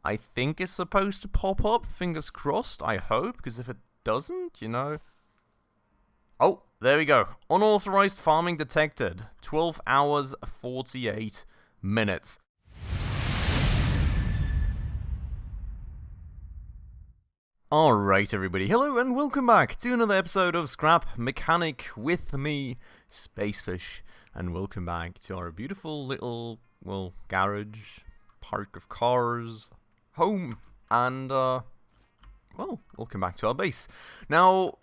I think is supposed to pop up. Fingers crossed, I hope, because if it doesn't, you know... Oh, there we go. Unauthorized farming detected. 12 hours, 48 minutes. Alright everybody, hello and welcome back to another episode of Scrap Mechanic with me, Spacefish, and welcome back to our beautiful little, well, garage, park of cars, home, and, well, welcome back to our base. Now,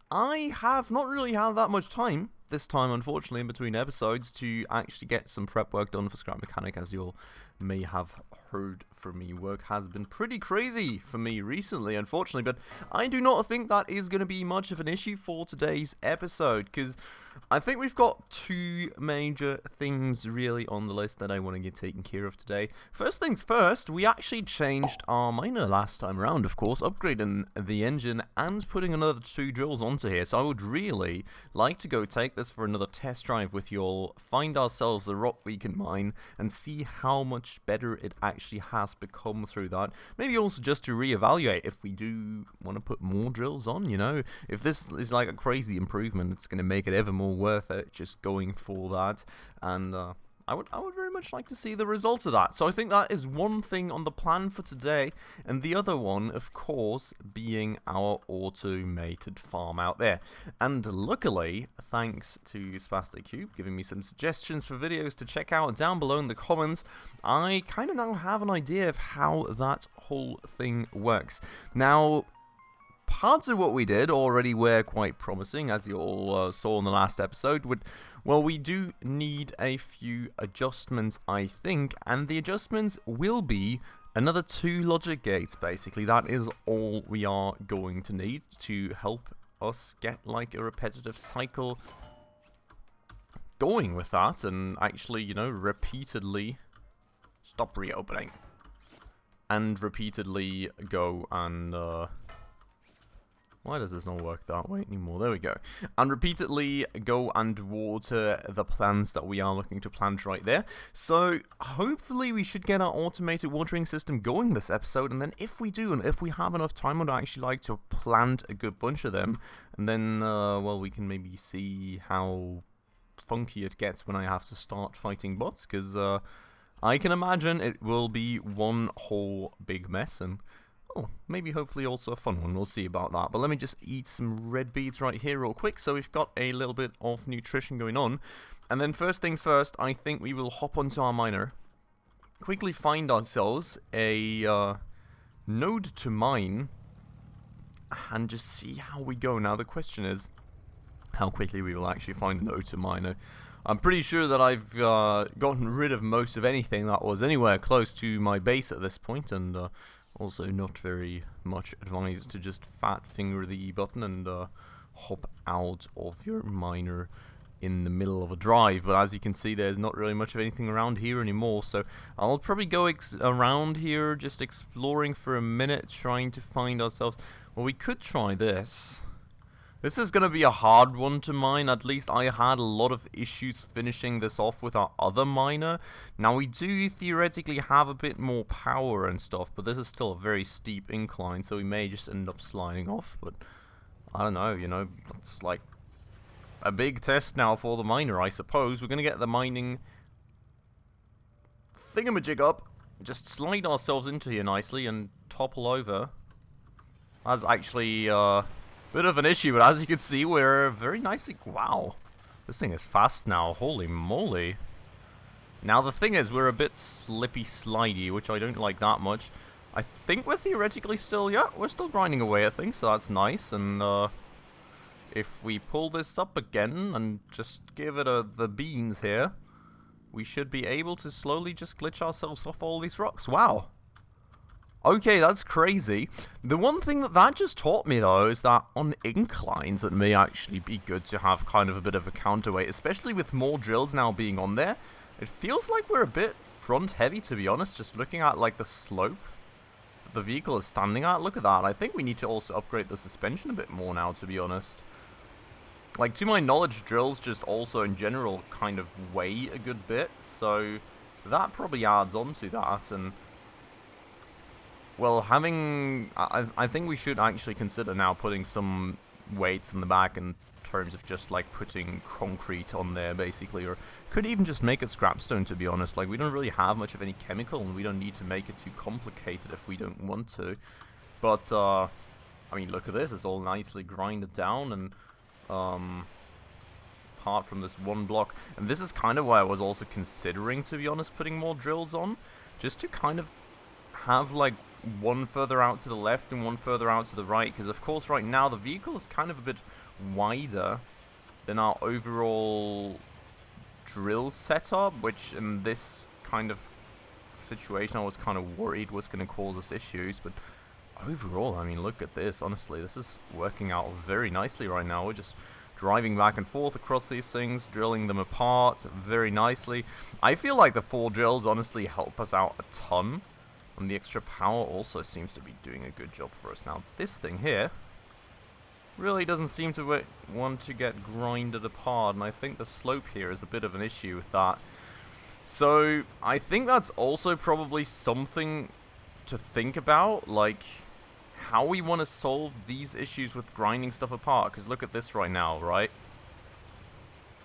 I have not really had that much time this time, unfortunately, in between episodes to actually get some prep work done for Scrap Mechanic, as you all may have heard from me. Work has been pretty crazy for me recently, unfortunately, but I do not think that is going to be much of an issue for today's episode, because I think we've got two major things really on the list that I want to get taken care of today. First things first, we actually changed our miner last time around, of course, upgrading the engine and putting another 2 drills onto here, so I would really like to go take this for another test drive with you all, find ourselves a rock we can mine, and see how much better it actually has become through that. Maybe also just to reevaluate if we do want to put more drills on, you know. If this is like a crazy improvement, it's going to make it ever more worth it just going for that. And I would very much like to see the results of that. So I think that is one thing on the plan for today, and the other one, of course, being our automated farm out there. And luckily, thanks to Spastic Cube giving me some suggestions for videos to check out down below in the comments, I kind of now have an idea of how that whole thing works. Now, parts of what we did already were quite promising, as you all saw in the last episode. Well, we do need a few adjustments, I think, and the adjustments will be another 2 logic gates, basically. That is all we are going to need to help us get, like, a repetitive cycle going with that, and actually, you know, repeatedly... Stop reopening. And repeatedly go and, why does this not work that way anymore? There we go. And repeatedly go and water the plants that we are looking to plant right there. So hopefully we should get our automated watering system going this episode. And then if we do, and if we have enough time, I'd actually like to plant a good bunch of them. And then, well, we can maybe see how funky it gets when I have to start fighting bots. Because I can imagine it will be one whole big mess. And oh, maybe hopefully also a fun one. We'll see about that. But let me just eat some red beets right here real quick. So we've got a little bit of nutrition going on. And then first things first, I think we will hop onto our miner. Quickly find ourselves a node to mine. And just see how we go. Now the question is how quickly we will actually find a node to mine. I'm pretty sure that I've gotten rid of most of anything that was anywhere close to my base at this point. And also not very much advised to just fat finger the E button and hop out of your miner in the middle of a drive. But as you can see, there's not really much of anything around here anymore. So I'll probably go around here just exploring for a minute, trying to find ourselves... Well, we could try this. This is going to be a hard one to mine. At least I had a lot of issues finishing this off with our other miner. Now, we do theoretically have a bit more power and stuff, but this is still a very steep incline, so we may just end up sliding off. But I don't know, you know, it's like a big test now for the miner, I suppose. We're going to get the mining thingamajig up, just slide ourselves into here nicely and topple over. That's actually... bit of an issue, but as you can see, we're very nicely... Wow. This thing is fast now. Holy moly. Now, the thing is, we're a bit slippy-slidey, which I don't like that much. I think we're theoretically still... Yeah, we're still grinding away at things, so that's nice. And, if we pull this up again and just give it the beans here, we should be able to slowly just glitch ourselves off all these rocks. Wow. Okay, that's crazy. The one thing that just taught me, though, is that on inclines, it may actually be good to have kind of a bit of a counterweight, especially with more drills now being on there. It feels like we're a bit front-heavy, to be honest, just looking at, like, the slope the vehicle is standing at. Look at that. I think we need to also upgrade the suspension a bit more now, to be honest. Like, to my knowledge, drills just also, in general, kind of weigh a good bit, so that probably adds on to that, and... well, I think we should actually consider now putting some weights in the back in terms of just like putting concrete on there basically, or could even just make it scrapstone, to be honest. Like, we don't really have much of any chemical and we don't need to make it too complicated if we don't want to. But I mean, look at this, it's all nicely grinded down, and apart from this one block, and this is kind of why I was also considering, to be honest, putting more drills on, just to kind of have like one further out to the left and one further out to the right, because of course right now the vehicle is kind of a bit wider than our overall drill setup, which in this kind of situation I was kind of worried was going to cause us issues. But overall, I mean, look at this, honestly, this is working out very nicely right now. We're just driving back and forth across these things, drilling them apart very nicely. I feel like the 4 drills honestly help us out a ton. And the extra power also seems to be doing a good job for us. Now, this thing here really doesn't seem to want to get grinded apart, and I think the slope here is a bit of an issue with that. So, I think that's also probably something to think about, like how we want to solve these issues with grinding stuff apart, because look at this right now, right?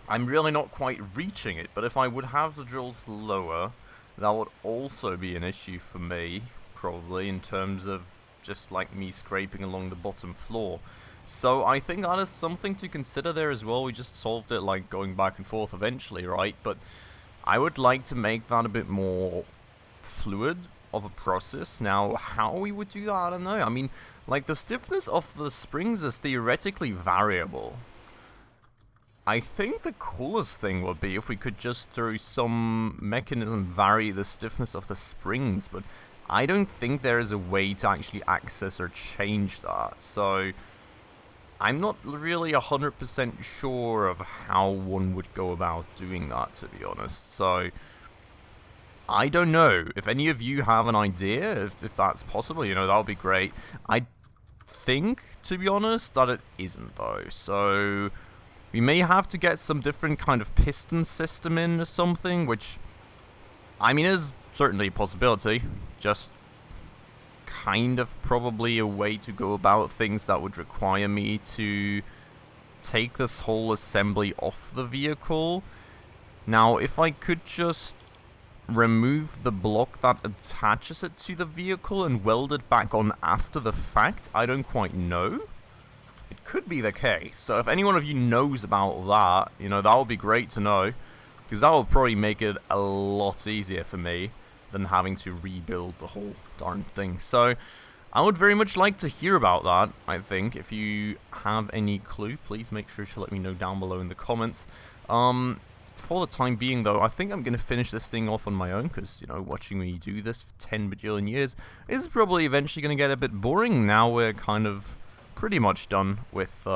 I'm really not quite reaching it, but if I would have the drills lower, that would also be an issue for me, probably, in terms of just like me scraping along the bottom floor. So I think that is something to consider there as well. We just solved it like going back and forth eventually, right? But I would like to make that a bit more fluid of a process. Now, how we would do that, I don't know. I mean, like, the stiffness of the springs is theoretically variable. I think the coolest thing would be if we could just, through some mechanism, vary the stiffness of the springs, but I don't think there is a way to actually access or change that, so I'm not really 100% sure of how one would go about doing that, to be honest. So I don't know. If any of you have an idea, if that's possible, you know, that would be great. I think, to be honest, that it isn't, though, so we may have to get some different kind of piston system in or something, which, I mean, is certainly a possibility. Just kind of probably a way to go about things that would require me to take this whole assembly off the vehicle. Now, if I could just remove the block that attaches it to the vehicle and weld it back on after the fact, I don't quite know. It could be the case, so if any one of you knows about that, you know, that would be great to know, because that would probably make it a lot easier for me than having to rebuild the whole darn thing. So I would very much like to hear about that, I think. If you have any clue, please make sure to let me know down below in the comments. For the time being, though, I think I'm going to finish this thing off on my own, because, you know, watching me do this for 10 bajillion years is probably eventually going to get a bit boring. Now we're kind of pretty much done with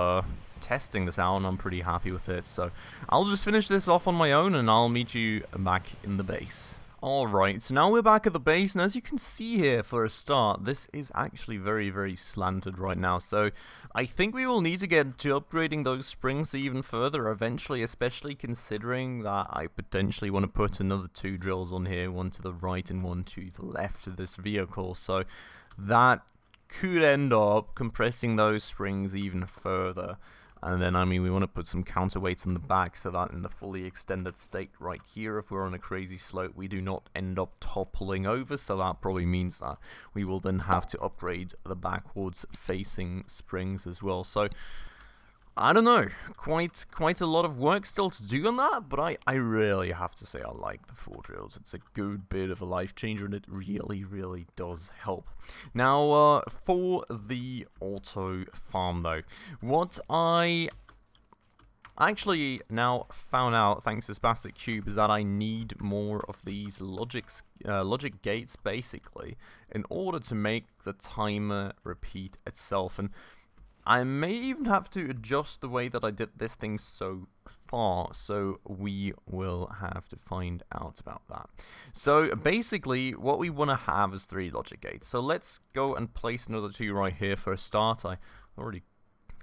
testing this out, and I'm pretty happy with it. So I'll just finish this off on my own, and I'll meet you back in the base. Alright, so now we're back at the base, and as you can see here for a start, this is actually very, very slanted right now, so I think we will need to get to upgrading those springs even further eventually, especially considering that I potentially want to put another 2 drills on here, one to the right and one to the left of this vehicle, so that could end up compressing those springs even further. And then, I mean, we want to put some counterweights in the back so that in the fully extended state right here, if we're on a crazy slope, we do not end up toppling over. So that probably means that we will then have to upgrade the backwards facing springs as well. So I don't know, quite a lot of work still to do on that, but I really have to say I like the 4 drills. It's a good bit of a life changer, and it really, really does help. Now, for the auto farm, though, what I actually now found out, thanks to Spastic Cube, is that I need more of these logic gates, basically, in order to make the timer repeat itself. And I may even have to adjust the way that I did this thing so far, so we will have to find out about that. So basically, what we want to have is 3 logic gates. So let's go and place another 2 right here for a start. I already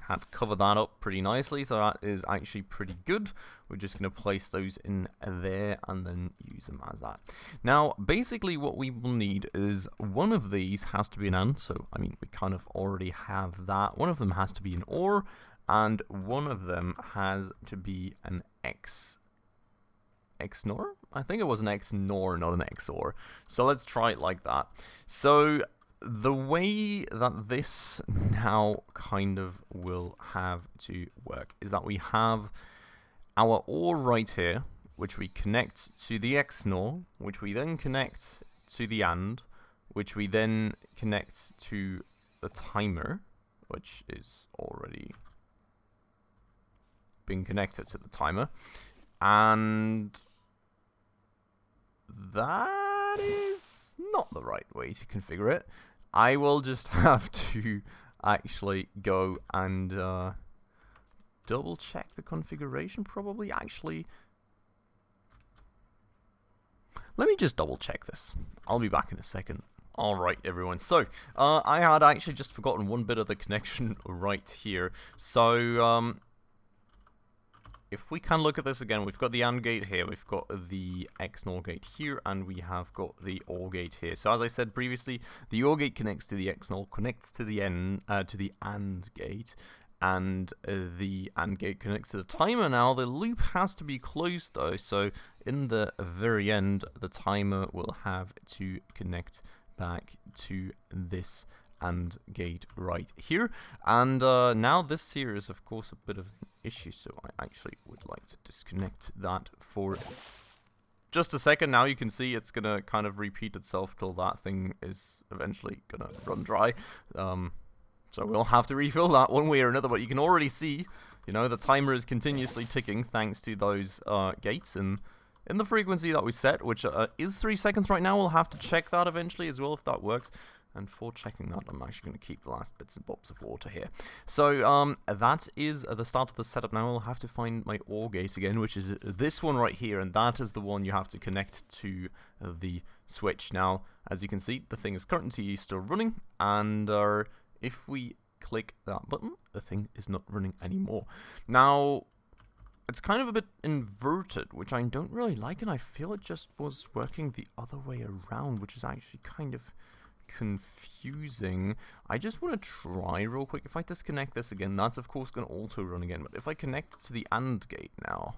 had covered that up pretty nicely, so that is actually pretty good. We're just going to place those in there and then use them as that. Now, basically what we will need is one of these has to be an AND, so I mean we kind of already have that. One of them has to be an OR, and one of them has to be an XNOR? I think it was an XNOR, not an XOR. So let's try it like that. So the way that this now kind of will have to work is that we have our OR right here, which we connect to the XNOR, which we then connect to the AND, which we then connect to the timer, which is already been connected to the timer, and that is not the right way to configure it. I will just have to actually go and double check the configuration probably. Actually, let me just double check this. I'll be back in a second. Alright everyone, so I had actually just forgotten one bit of the connection right here. So if we can look at this again, we've got the AND gate here, we've got the XNOR gate here, and we have got the OR gate here. So as I said previously, the OR gate connects to the XNOR, connects to the AND gate, and the AND gate connects to the timer. Now the loop has to be closed though, so in the very end, the timer will have to connect back to this AND gate right here. And now this here is of course a bit of an issue, so I actually would like to disconnect that for just a second. Now you can see it's gonna kind of repeat itself till that thing is eventually gonna run dry. So we'll have to refill that one way or another, but you can already see, you know, the timer is continuously ticking thanks to those gates and in the frequency that we set, which is 3 seconds right now. We'll have to check that eventually as well if that works. And for checking that, I'm actually going to keep the last bits and bobs of water here. So that is the start of the setup. Now I'll have to find my OR gate again, which is this one right here, and that is the one you have to connect to the switch. Now, as you can see, the thing is currently still running, and if we click that button, the thing is not running anymore. Now, it's kind of a bit inverted, which I don't really like, and I feel it just was working the other way around, which is actually kind of confusing. I just want to try real quick. If I disconnect this again, that's of course going to auto run again, but if I connect it to the AND gate now,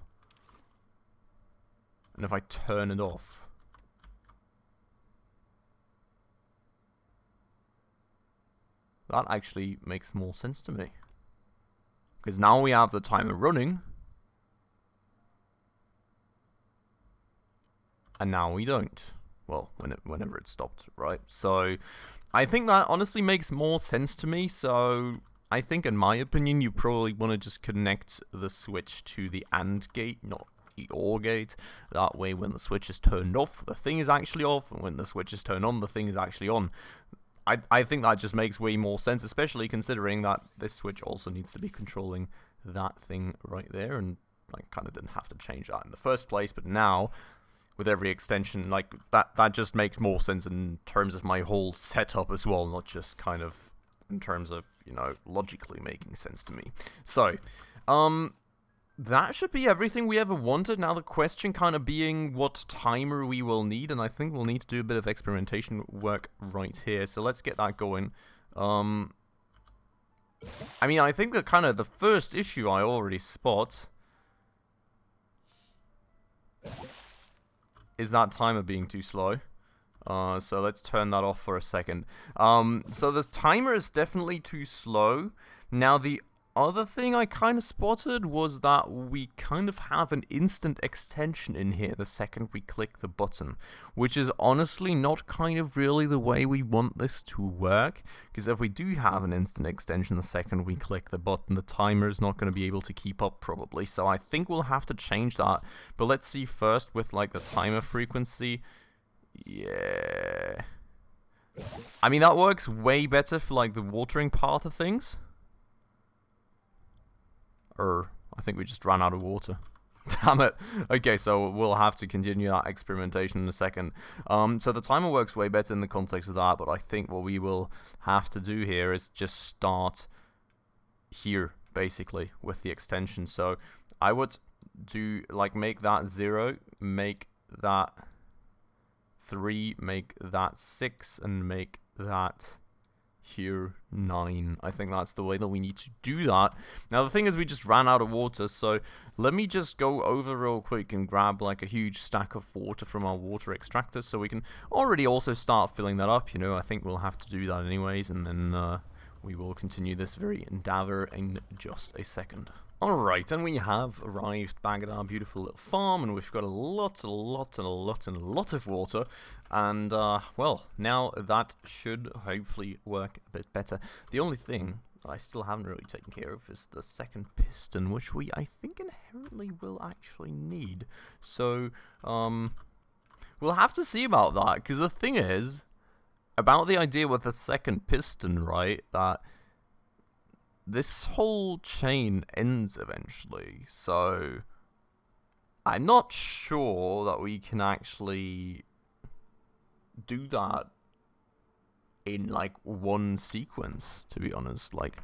and if I turn it off, that actually makes more sense to me, because now we have the timer running, and now we don't. Well, whenever it stopped, right? So I think that honestly makes more sense to me. So I think, in my opinion, you probably want to just connect the switch to the AND gate, not the OR gate. That way, when the switch is turned off, the thing is actually off, and when the switch is turned on, the thing is actually on. I think that just makes way more sense, especially considering that this switch also needs to be controlling that thing right there, and I kind of didn't have to change that in the first place, but now, with every extension, like, that just makes more sense in terms of my whole setup as well, not just kind of in terms of, you know, logically making sense to me. So, that should be everything we ever wanted. Now the question kind of being what timer we will need, and I think we'll need to do a bit of experimentation work right here. So let's get that going. I mean, I think that kind of the first issue I already spot is that timer being too slow. So let's turn that off for a second. So the timer is definitely too slow. Now the other thing I kind of spotted was that we kind of have an instant extension in here the second we click the button, which is honestly not kind of really the way we want this to work, because if we do have an instant extension the second we click the button, the timer is not going to be able to keep up probably. So I think we'll have to change that. But let's see first with like the timer frequency. Yeah, I mean, that works way better for like the watering part of things. I think we just ran out of water. Damn it. Okay, so we'll have to continue that experimentation in a second. So the timer works way better in the context of that, but I think what we will have to do here is just start here basically, with the extension. So I would do, like, make that 0, make that 3, make that 6, and make that here 9. I think that's the way that we need to do that. Now the thing is, we just ran out of water, so let me just go over real quick and grab like a huge stack of water from our water extractor, so we can already also start filling that up. You know, I think we'll have to do that anyways, and then we will continue this very endeavor in just a second. Alright, and we have arrived back at our beautiful little farm, and we've got a lot of water, and, well, now that should hopefully work a bit better. The only thing that I still haven't really taken care of is the second piston, which we, I think, inherently will actually need. So, we'll have to see about that, because the thing is, about the idea with the second piston, right, that this whole chain ends eventually, so I'm not sure that we can actually do that in like one sequence, to be honest. Like,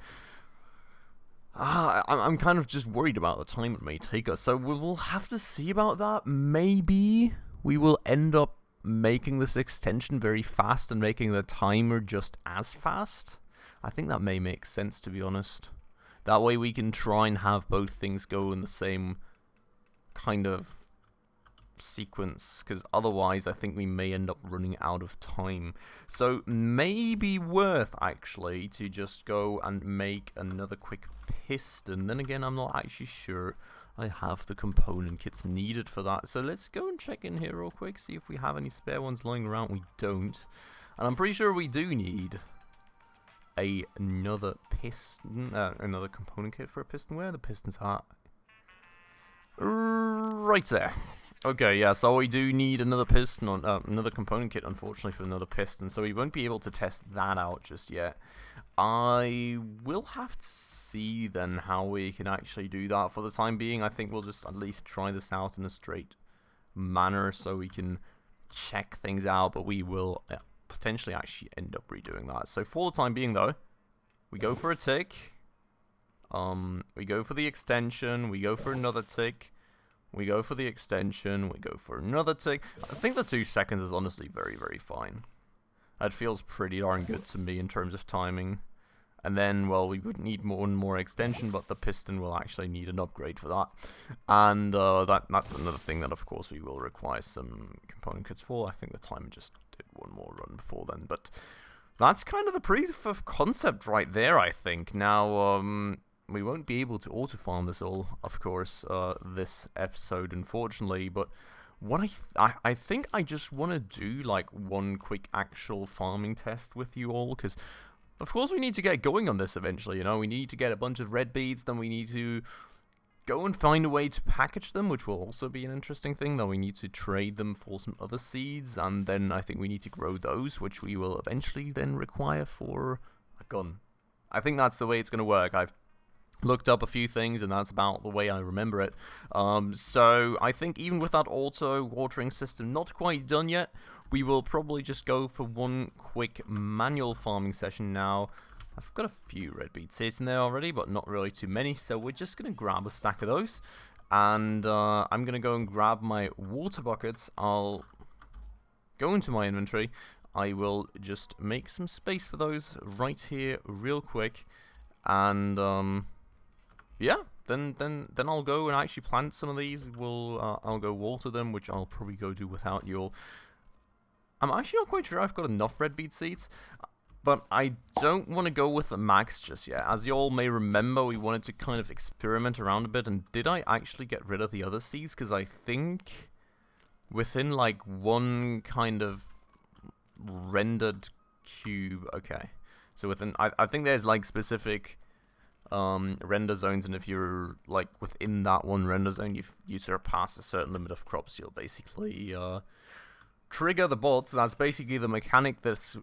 I'm kind of just worried about the time it may take us, so we will have to see about that. Maybe we will end up making this extension very fast and making the timer just as fast. I think that may make sense, to be honest. That way we can try and have both things go in the same kind of sequence, because otherwise I think we may end up running out of time. So maybe worth actually to just go and make another quick piston. Then again, I'm not actually sure I have the component kits needed for that. So let's go and check in here real quick, see if we have any spare ones lying around. We don't. And I'm pretty sure we do need another piston, another component kit for a piston. Where are the pistons at? Right there. Okay, yeah, so we do need another piston, on another component kit, unfortunately, for another piston, so we won't be able to test that out just yet. I will have to see then how we can actually do that. For the time being, I think we'll just at least try this out in a straight manner so we can check things out, but we will potentially actually end up redoing that. So for the time being, though, we go for a tick, we go for the extension, we go for another tick, we go for the extension, we go for another tick. I think the 2 seconds is honestly very, very fine. That feels pretty darn good to me in terms of timing. And then, well, we would need more and more extension, but the piston will actually need an upgrade for that. And that's another thing that, of course, we will require some component kits for. I think the timer just did one more run before then. But that's kind of the proof of concept right there, I think. Now, we won't be able to auto-farm this all, of course, this episode, unfortunately. But what I think I just want to do, like, one quick actual farming test with you all, because of course we need to get going on this eventually, you know. We need to get a bunch of red beads, then we need to go and find a way to package them, which will also be an interesting thing. Then we need to trade them for some other seeds, and then I think we need to grow those, which we will eventually then require for a gun. I think that's the way it's going to work. I've looked up a few things, and that's about the way I remember it. So I think even with that auto watering system not quite done yet, we will probably just go for one quick manual farming session now. I've got a few red bead seeds in there already, but not really too many, so we're just going to grab a stack of those. And I'm going to go and grab my water buckets. I'll go into my inventory. I will just make some space for those right here real quick. And yeah, then I'll go and actually plant some of these. I'll go water them, which I'll probably go do without you all. I'm actually not quite sure I've got enough red bead seeds, but I don't want to go with the max just yet. As you all may remember, we wanted to kind of experiment around a bit, and did I actually get rid of the other seeds? Because I think within like one kind of rendered cube, okay, so within, I think there's like specific render zones, and if you're like within that one render zone, you surpass a certain limit of crops, you'll basically trigger the bots. That's basically the mechanic that is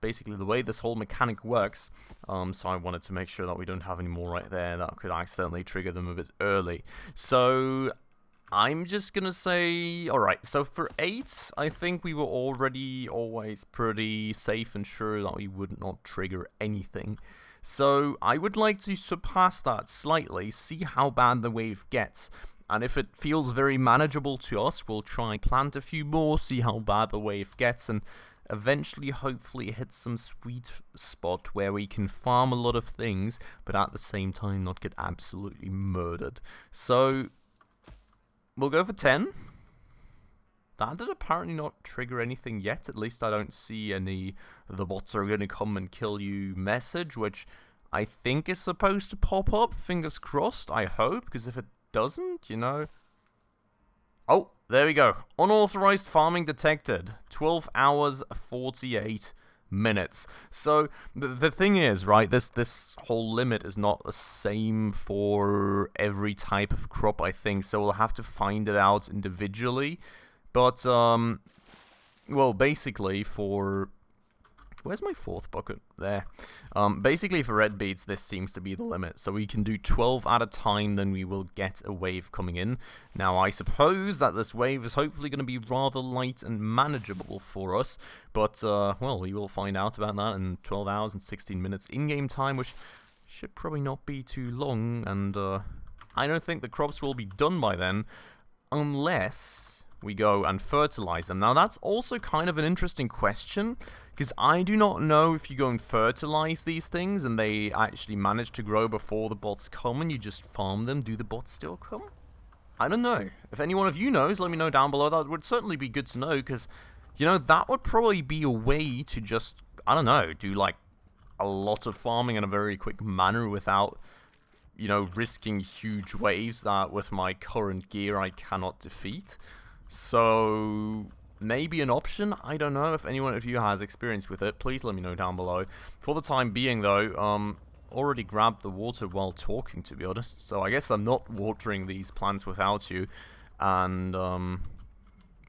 basically the way this whole mechanic works. So I wanted to make sure that we don't have any more right there that could accidentally trigger them a bit early. So I'm just gonna say, alright, so for 8, I think we were already always pretty safe and sure that we would not trigger anything. So I would like to surpass that slightly, see how bad the wave gets. And if it feels very manageable to us, we'll try and plant a few more, see how bad the wave gets, and eventually hopefully hit some sweet spot where we can farm a lot of things, but at the same time not get absolutely murdered. So we'll go for 10. That did apparently not trigger anything yet. At least I don't see any "the bots are going to come and kill you" message, which I think is supposed to pop up. Fingers crossed, I hope, because if it doesn't, you know... Oh, there we go. Unauthorized farming detected. 12 hours, 48 minutes. So, the thing is, right, this whole limit is not the same for every type of crop, I think, so we'll have to find it out individually. But, well, basically for... Where's my 4th bucket? There. Basically for red beets, this seems to be the limit. So we can do 12 at a time, then we will get a wave coming in. Now, I suppose that this wave is hopefully going to be rather light and manageable for us. But, well, we will find out about that in 12 hours and 16 minutes in-game time, which should probably not be too long. And I don't think the crops will be done by then, unless we go and fertilize them. Now, that's also kind of an interesting question, because I do not know if you go and fertilize these things and they actually manage to grow before the bots come and you just farm them. Do the bots still come? I don't know. If any one of you knows, let me know down below. That would certainly be good to know, because, you know, that would probably be a way to just, I don't know, do like a lot of farming in a very quick manner without, you know, risking huge waves that with my current gear I cannot defeat. So maybe an option. I don't know. If anyone of you has experience with it, please let me know down below. For the time being, though, already grabbed the water while talking, to be honest. So I guess I'm not watering these plants without you. And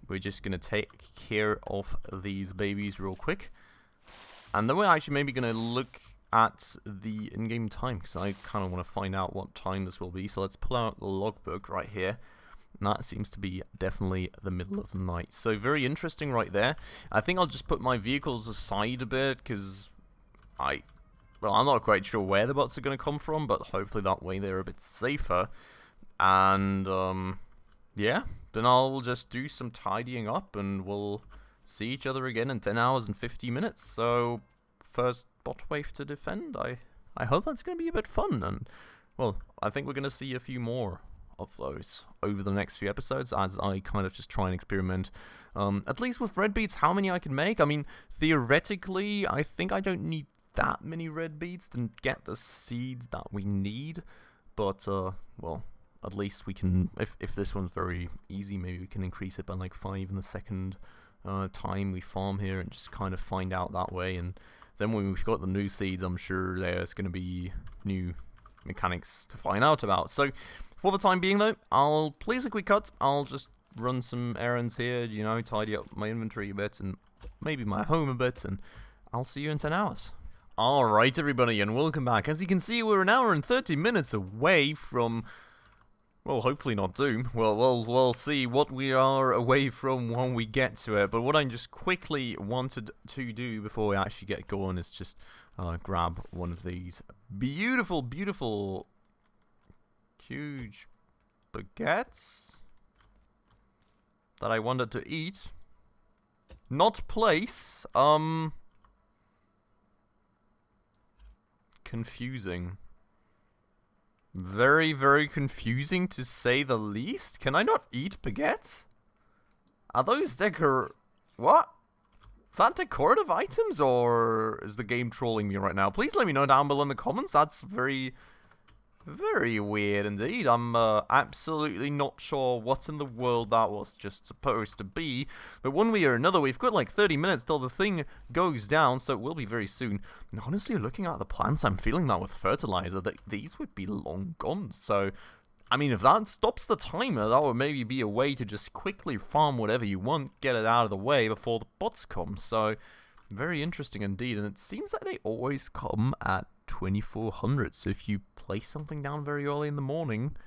we're just gonna take care of these babies real quick. And then we're actually maybe gonna look at the in-game time, because I kind of want to find out what time this will be. So let's pull out the logbook right here. And that seems to be definitely the middle of the night. So very interesting right there. I think I'll just put my vehicles aside a bit, because well, I'm not quite sure where the bots are going to come from, but hopefully that way they're a bit safer. And, yeah, then I'll just do some tidying up, and we'll see each other again in 10 hours and 50 minutes. So, first bot wave to defend. I hope that's going to be a bit fun, and, well, I think we're going to see a few more of those over the next few episodes as I kind of just try and experiment, at least with red beets, how many I can make. I mean, theoretically, I think I don't need that many red beets to get the seeds that we need, but, well, at least we can, if this one's very easy, maybe we can increase it by like 5 in the second time we farm here and just kind of find out that way. And then when we've got the new seeds, I'm sure there's going to be new mechanics to find out about. So for the time being, though, I'll please a quick cut. I'll just run some errands here, you know, tidy up my inventory a bit and maybe my home a bit, and I'll see you in 10 hours. Alright, everybody, and welcome back. As you can see, we're an hour and 30 minutes away from, well, hopefully not Doom. We'll see what we are away from when we get to it. But what I just quickly wanted to do before we actually get going is just grab one of these beautiful, beautiful, huge baguettes that I wanted to eat. Not place. Confusing. Very, very confusing to say the least. Can I not eat baguettes? Are those what? Is that decorative items, or is the game trolling me right now? Please let me know down below in the comments. That's very, very weird indeed. I'm absolutely not sure what in the world that was just supposed to be. But one way or another, we've got like 30 minutes till the thing goes down, so it will be very soon. And honestly, looking at the plants, I'm feeling that with fertilizer, that these would be long gone. So, I mean, if that stops the timer, that would maybe be a way to just quickly farm whatever you want, get it out of the way before the bots come. So, very interesting indeed. And it seems like they always come at 2400. So if you place something down very early in the morning,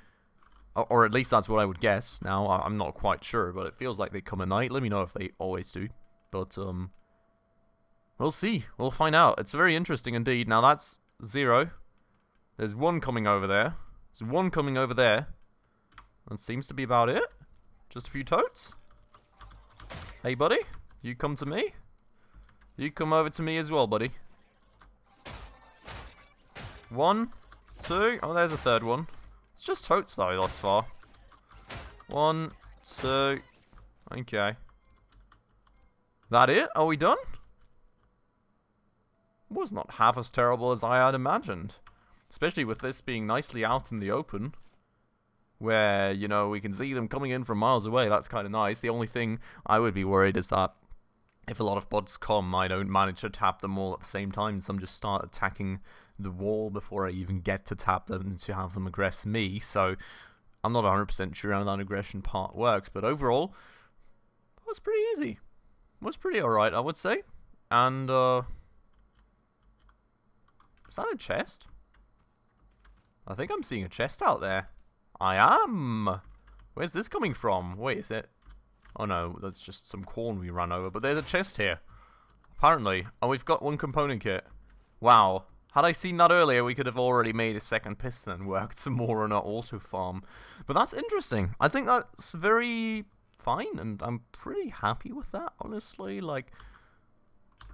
Or at least that's what I would guess. Now, I'm not quite sure, but it feels like they come at night. Let me know if they always do. But, we'll see. We'll find out. It's very interesting indeed. Now, that's 0. There's 1 coming over there. There's 1 coming over there. That seems to be about it. Just a few totes. Hey, buddy. You come to me. You come over to me as well, buddy. 1, 2. Oh, there's a 3rd one. It's just totes, though, thus far. 1, 2. Okay. That it? Are we done? Was not half as terrible as I had imagined. Especially with this being nicely out in the open. Where, you know, we can see them coming in from miles away. That's kind of nice. The only thing I would be worried is that if a lot of bots come, I don't manage to tap them all at the same time. Some just start attacking the wall before I even get to tap them to have them aggress me. So I'm not 100% sure how that aggression part works. But overall, it was pretty easy. It was pretty alright, I would say. And, is that a chest? I think I'm seeing a chest out there. I am! Where's this coming from? Wait, is it? Oh no, that's just some corn we ran over. But there's a chest here. Apparently. Oh, we've got 1 component kit. Wow. Had I seen that earlier, we could have already made a 2nd piston and worked some more on our auto farm. But that's interesting. I think that's very fine, and I'm pretty happy with that, honestly. Like,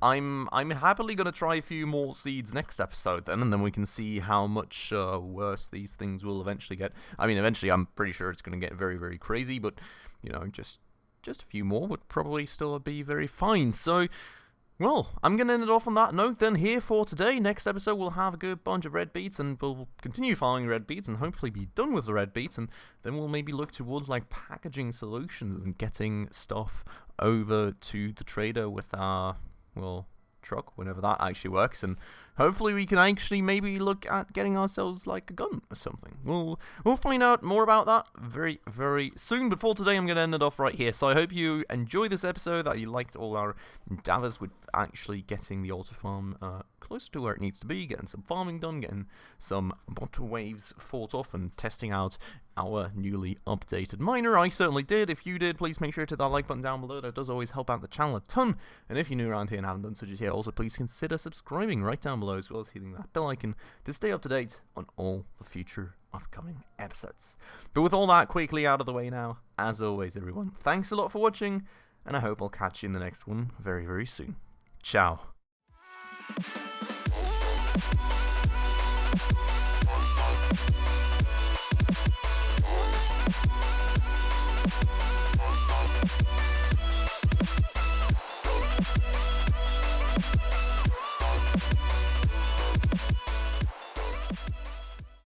I'm happily going to try a few more seeds next episode then, and then we can see how much worse these things will eventually get. I mean, eventually I'm pretty sure it's going to get very, very crazy, but, you know, just a few more would probably still be very fine. So, well, I'm going to end it off on that note then here for today. Next episode we'll have a good bunch of red beets, and we'll continue following red beets and hopefully be done with the red beets, and then we'll maybe look towards like packaging solutions and getting stuff over to the trader with our, well, truck, whenever that actually works, and hopefully we can actually maybe look at getting ourselves like a gun or something. We'll find out more about that very, very soon. But for today, I'm going to end it off right here. So I hope you enjoyed this episode, that you liked all our endeavors with actually getting the auto farm closer to where it needs to be, getting some farming done, getting some bot waves fought off, and testing out our newly updated miner. I certainly did. If you did, please make sure to hit that like button down below. That does always help out the channel a ton. And if you're new around here and haven't done so just yet, also please consider subscribing right down below, as well as hitting that bell icon to stay up to date on all the future upcoming episodes. But with all that quickly out of the way now, as always everyone, thanks a lot for watching, and I hope I'll catch you in the next one very, very soon. Ciao.